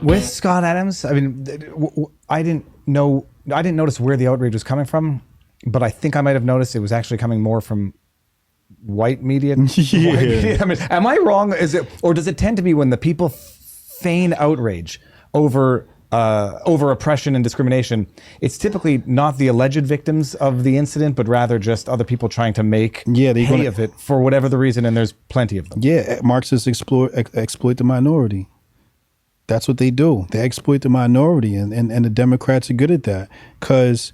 With Scott Adams, I mean, I didn't notice where the outrage was coming from, but I think I might have noticed it was actually coming more from white media. Yeah. White media. I mean, am I wrong? Or does it tend to be when the people feign outrage over oppression and discrimination, it's typically not the alleged victims of the incident, but rather just other people trying to make hay of it for whatever the reason, and there's plenty of them. Yeah, Marxists exploit the minority. That's what they do. They exploit the minority, and the Democrats are good at that. Because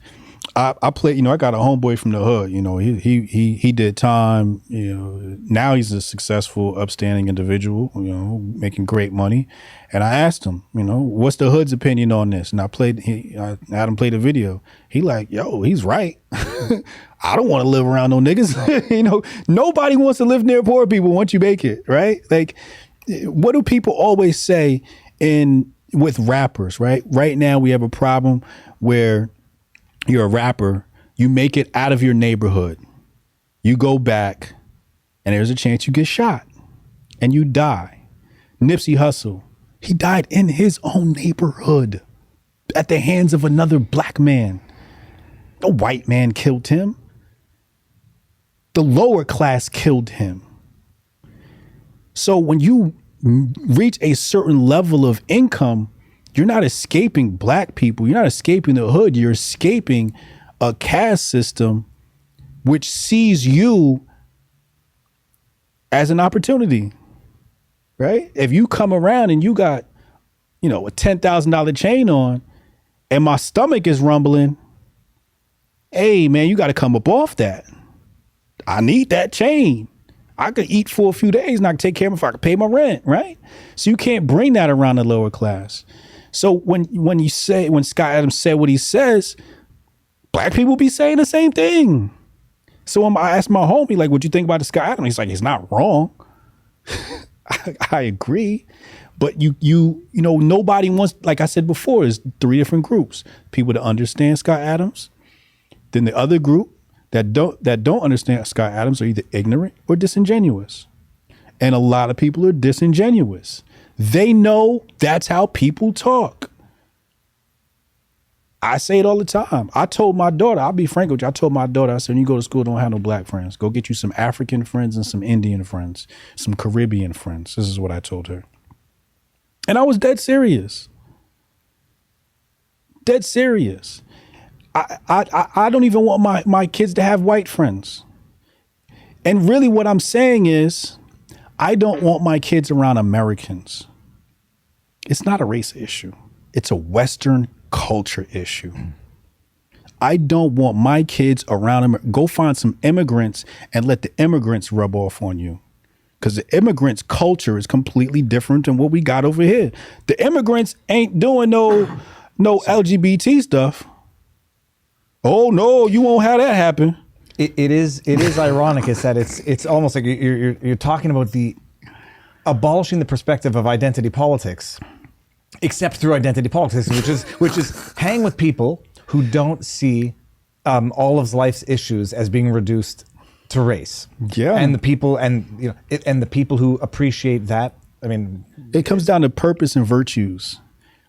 I play, I got a homeboy from the hood. He did time. Now he's a successful, upstanding individual. Making great money. And I asked him, what's the hood's opinion on this? And I had him play the video. He like, yo, he's right. I don't want to live around no niggas. Nobody wants to live near poor people once you make it, right? Like, what do people always say with rappers, right? Right now we have a problem where you're a rapper, you make it out of your neighborhood, you go back, and there's a chance you get shot and you die. Nipsey Hussle, he died in his own neighborhood at the hands of another black man. No white man killed him. The lower class killed him. So when you reach a certain level of income, you're not escaping black people. You're not escaping the hood. You're escaping a caste system which sees you as an opportunity, right? If you come around and you got, a $10,000 chain on and my stomach is rumbling, hey, man, you got to come up off that. I need that chain. I could eat for a few days and I could take care of it if I could pay my rent, right? So you can't bring that around the lower class. So when Scott Adams said what he says, black people be saying the same thing. So I asked my homie, like, what you think about the Scott Adams? He's like, he's not wrong. I agree. But nobody wants, like I said before, there's 3 different groups. People that understand Scott Adams, then the other group that don't understand Scott Adams are either ignorant or disingenuous. And a lot of people are disingenuous. They know that's how people talk. I say it all the time. I told my daughter, I'll be frank with you. I told my daughter, I said, when you go to school, don't have no black friends. Go get you some African friends and some Indian friends, some Caribbean friends. This is what I told her. And I was dead serious. Dead serious. I don't even want my kids to have white friends. And really what I'm saying is, I don't want my kids around Americans. It's not a race issue. It's a Western culture issue. I don't want my kids around them. Go find some immigrants and let the immigrants rub off on you. Because the immigrants' culture is completely different than what we got over here. The immigrants ain't doing no LGBT stuff. Oh no, you won't have that happen. It is ironic is that it's almost like you're talking about the abolishing the perspective of identity politics, except through identity politics, which is hang with people who don't see all of life's issues as being reduced to race. Yeah, and the people and the people who appreciate that. I mean, it comes down to purpose and virtues.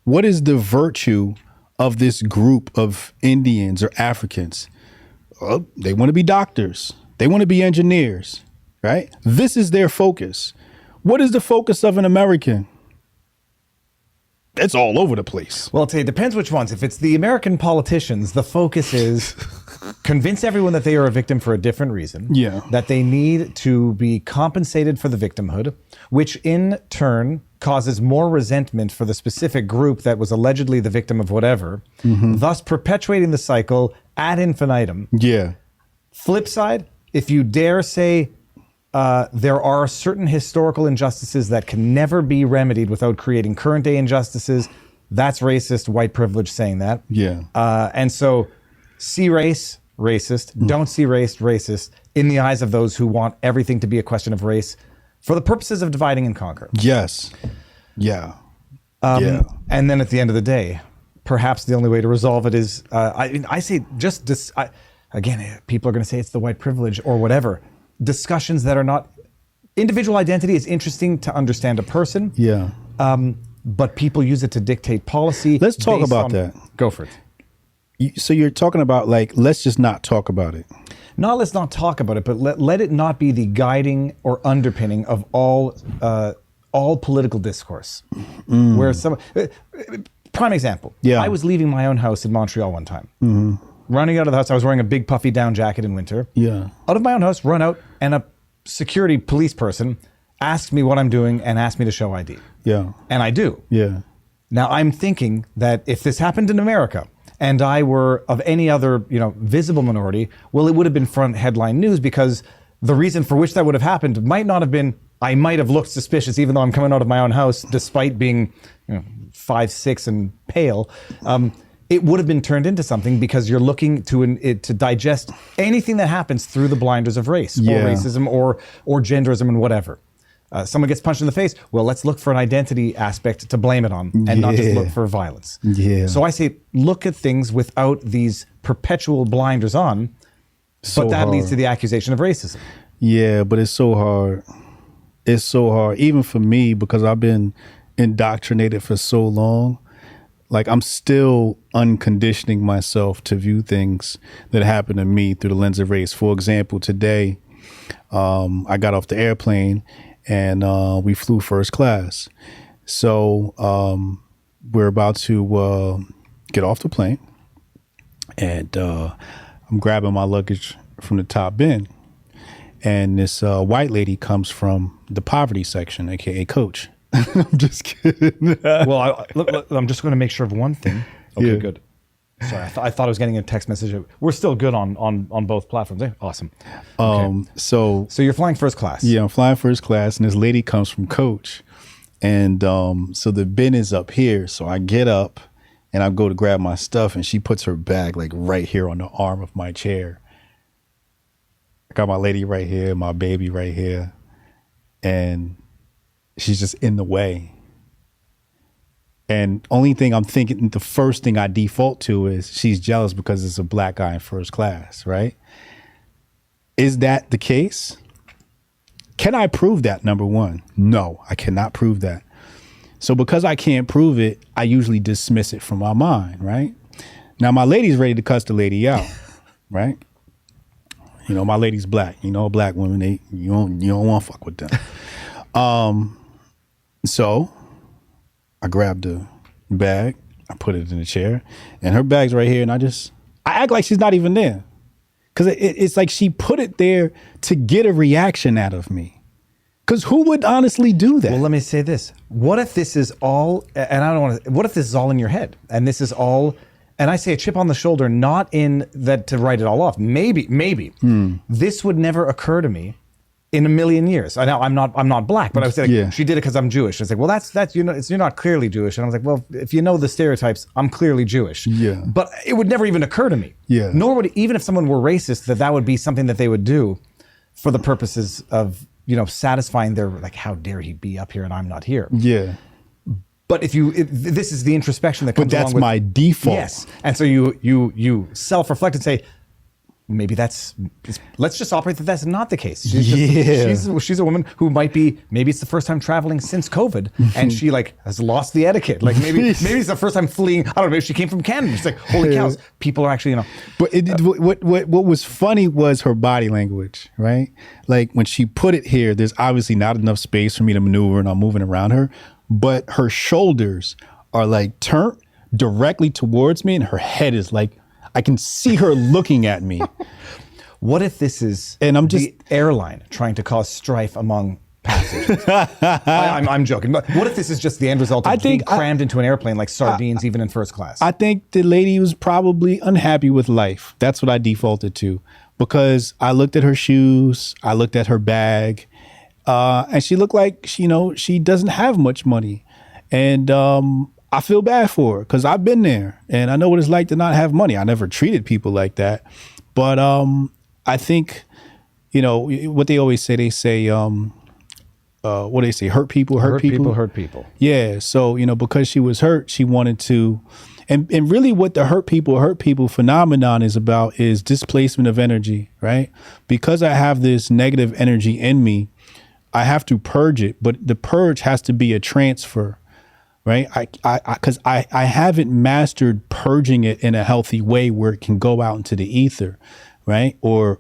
What is the virtue of this group of Indians or Africans? Well, they want to be doctors. They want to be engineers, right? This is their focus. What is the focus of an American? It's all over the place. Well, I'll tell you, it depends which ones. If it's the American politicians, the focus is convince everyone that they are a victim for a different reason. Yeah. That they need to be compensated for the victimhood, which in turn causes more resentment for the specific group that was allegedly the victim of whatever, thus perpetuating the cycle ad infinitum. Yeah. Flip side, if you dare say there are certain historical injustices that can never be remedied without creating current day injustices, that's racist, white privilege saying that. Yeah. And so see race, racist, don't see race, racist, in the eyes of those who want everything to be a question of race for the purposes of dividing and conquer. Yes. Yeah. And then at the end of the day, perhaps the only way to resolve it is, I say just this, again, people are going to say it's the white privilege or whatever. Discussions that are not, individual identity is interesting to understand a person. Yeah. but people use it to dictate policy. Let's talk based about on- that. Go for it. So you're talking about like, let's just not talk about it. Let's not talk about it, but let it not be the guiding or underpinning of all political discourse. Where some prime example. Yeah. I was leaving my own house in Montreal one time. Running out of the house, I was wearing a big puffy down jacket in winter. Yeah. Out of my own house, run out, and a security police person asked me what I'm doing and asked me to show ID. Yeah. And I do. Yeah. Now I'm thinking that if this happened in America and I were of any other, visible minority, well, it would have been front headline news, because the reason for which that would have happened might not have been, I might have looked suspicious even though I'm coming out of my own house despite being 5'6" and pale. It would have been turned into something because you're looking to digest anything that happens through the blinders of race or racism or genderism and whatever. Someone gets punched in the face. Well, let's look for an identity aspect to blame it on and not just look for violence. Yeah. So I say, look at things without these perpetual blinders on, but that leads to the accusation of racism. Yeah, but it's so hard. It's so hard, even for me, because I've been indoctrinated for so long. Like, I'm still unconditioning myself to view things that happen to me through the lens of race. For example, today, I got off the airplane and we flew first class. So we're about to get off the plane, and I'm grabbing my luggage from the top bin. And this white lady comes from the poverty section, aka Coach. I'm just kidding. Well, look, I'm just going to make sure of one thing. Okay, Yeah. good. Sorry, I thought I was getting a text message. We're still good on both platforms. Eh? Awesome. Okay. So you're flying first class. yeah, I'm flying first class, and this lady comes from Coach, and so the bin is up here. So I get up, and I go to grab my stuff, and she puts her bag like right here on the arm of my chair. I got my lady right here, my baby right here, and she's just in the way. And only thing I'm thinking, the first thing I default to is she's jealous because it's a black guy in first class, right? Is that the case? Can I prove that, number one? No, I cannot prove that. So because I can't prove it, I usually dismiss it from my mind, right? Now my lady's ready to cuss the lady out, right? My lady's black. Black women, you don't want to fuck with them. So I grabbed the bag, I put it in the chair, and her bag's right here, and I act like she's not even there. Because it's like she put it there to get a reaction out of me. Because who would honestly do that? Well, let me say this. What if this is all, and I don't want to, what if this is all in your head? And this is all, and I say a chip on the shoulder, not in that to write it all off. Maybe this would never occur to me in a million years. I know I'm not black, but I was like, she did it because I'm Jewish. It's like, well, that's you're not clearly Jewish. And I was like, well, if you know the stereotypes, I'm clearly Jewish. Yeah. But it would never even occur to me. Yeah. Nor would, even if someone were racist, that would be something that they would do for the purposes of, satisfying their, like, how dare he be up here and I'm not here. Yeah. But this is the introspection that comes But that's along with, my default. Yes. And so you self-reflect and say, maybe let's just operate that that's not the case. She's a woman who maybe it's the first time traveling since COVID, and she has lost the etiquette. Like maybe it's the first time fleeing. I don't know. Maybe she came from Canada. She's like, holy cows, people are actually But what was funny was her body language, right? Like when she put it here, there's obviously not enough space for me to maneuver, and I'm moving around her. But her shoulders are like turned directly towards me, and her head is like, I can see her looking at me. What if this is the airline trying to cause strife among passengers? I'm joking. But what if this is just the end result of being crammed into an airplane like sardines, even in first class? I think the lady was probably unhappy with life. That's what I defaulted to, because I looked at her shoes, I looked at her bag, and she looked like she doesn't have much money, and I feel bad for her because I've been there and I know what it's like to not have money. I never treated people like that. But I think, what they always say, what do they say? Hurt people, hurt people. Hurt people. Yeah. So, because she was hurt, she wanted to. And really what the hurt people phenomenon is about is displacement of energy, right? Because I have this negative energy in me, I have to purge it. But the purge has to be a transfer right? I haven't mastered purging it in a healthy way where it can go out into the ether, right? Or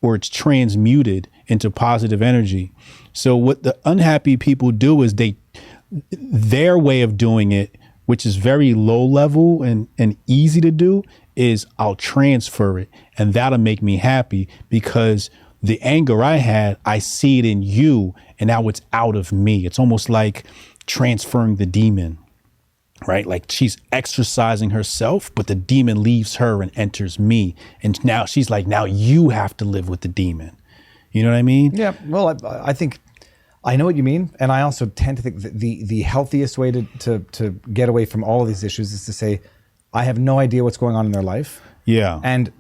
it's transmuted into positive energy. So what the unhappy people do is their way of doing it, which is very low level and easy to do, is I'll transfer it, and that'll make me happy because the anger I had, I see it in you, and now it's out of me. It's almost like transferring the demon, right? Like she's exercising herself, but the demon leaves her and enters me. And now she's like, now you have to live with the demon. You know what I mean? Yeah. Well, I think I know what you mean. And I also tend to think that the healthiest way to get away from all of these issues is to say, I have no idea what's going on in their life. Yeah. And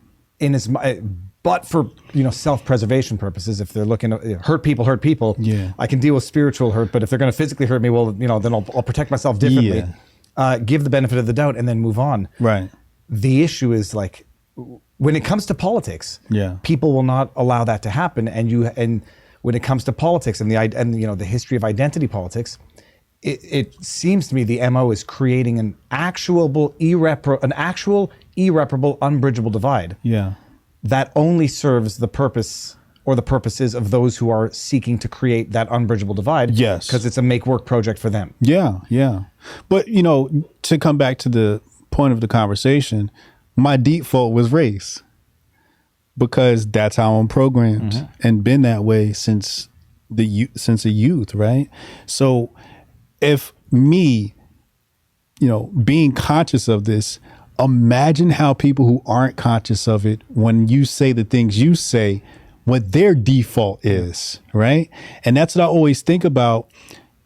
but for, self-preservation purposes, if they're looking to hurt people, yeah, I can deal with spiritual hurt. But if they're going to physically hurt me, well, then I'll protect myself differently, give the benefit of the doubt, and then move on. Right. The issue is like when it comes to politics, people will not allow that to happen. And when it comes to politics and the history of identity politics, it seems to me the MO is creating an actual irreparable, unbridgeable divide. Yeah. That only serves the purpose or the purposes of those who are seeking to create that unbridgeable divide. Yes. Because it's a make-work project for them. Yeah, yeah. But, to come back to the point of the conversation, my default was race because that's how I'm programmed and been that way since a youth, right? So if me, being conscious of this, imagine how people who aren't conscious of it, when you say the things you say, what their default is, right? And that's what I always think about,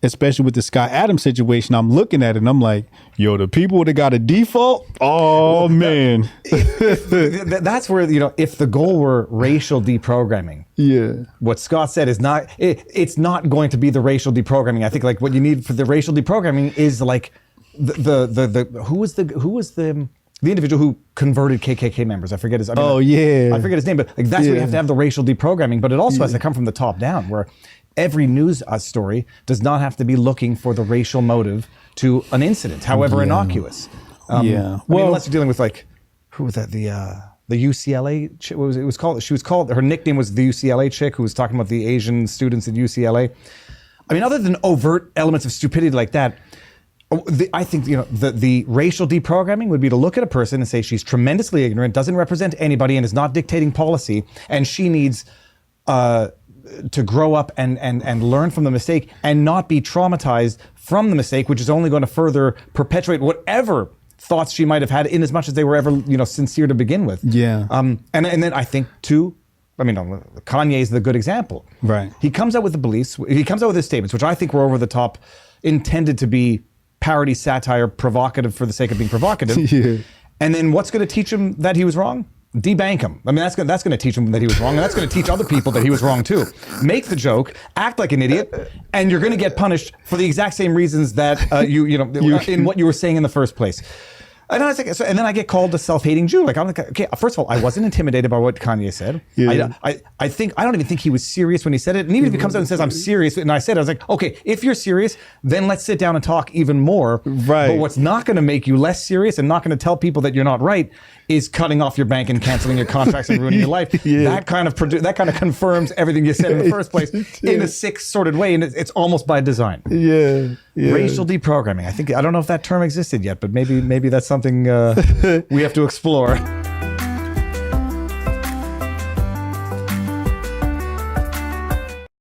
especially with the Scott Adams situation. I'm looking at it and I'm like, yo, the people that got a default, oh, man. That's where, if the goal were racial deprogramming, what Scott said is not, it's not going to be the racial deprogramming. I think like what you need for the racial deprogramming is like who was the individual who converted KKK members. I forget his. I forget his name. But like that's where you have to have the racial deprogramming. But it also has to come from the top down, where every news story does not have to be looking for the racial motive to an incident, however innocuous. Unless you're dealing with like, who was that? The UCLA chick, what was it was called? She was called. Her nickname was the UCLA chick, who was talking about the Asian students at UCLA. I mean, other than overt elements of stupidity like that. I think the racial deprogramming would be to look at a person and say she's tremendously ignorant, doesn't represent anybody, and is not dictating policy, and she needs to grow up and learn from the mistake and not be traumatized from the mistake, which is only going to further perpetuate whatever thoughts she might have had, in as much as they were ever sincere to begin with. Yeah. And then I think too. Kanye is the good example. Right. He comes out with the beliefs. He comes out with his statements, which I think were over the top, intended to be parody, satire, provocative for the sake of being provocative. And then what's going to teach him that he was wrong? Debank him. I mean, that's going to teach him that he was wrong, and that's going to teach other people that he was wrong too. Make the joke, act like an idiot, and you're going to get punished for the exact same reasons that in what you were saying in the first place. And I was like, and then I get called a self-hating Jew. Like, I'm like, okay, first of all, I wasn't intimidated by what Kanye said. I don't even think he was serious when he said it. And even if he comes out and says, I'm serious, and I was like, okay, if you're serious, then let's sit down and talk even more. Right. But what's not going to make you less serious and not going to tell people that you're not right is cutting off your bank and canceling your contracts and ruining your life. That kind of confirms everything you said in the first place in a sick, sorted way, and it's almost by design. Racial deprogramming. I don't know if that term existed yet, but maybe that's something we have to explore.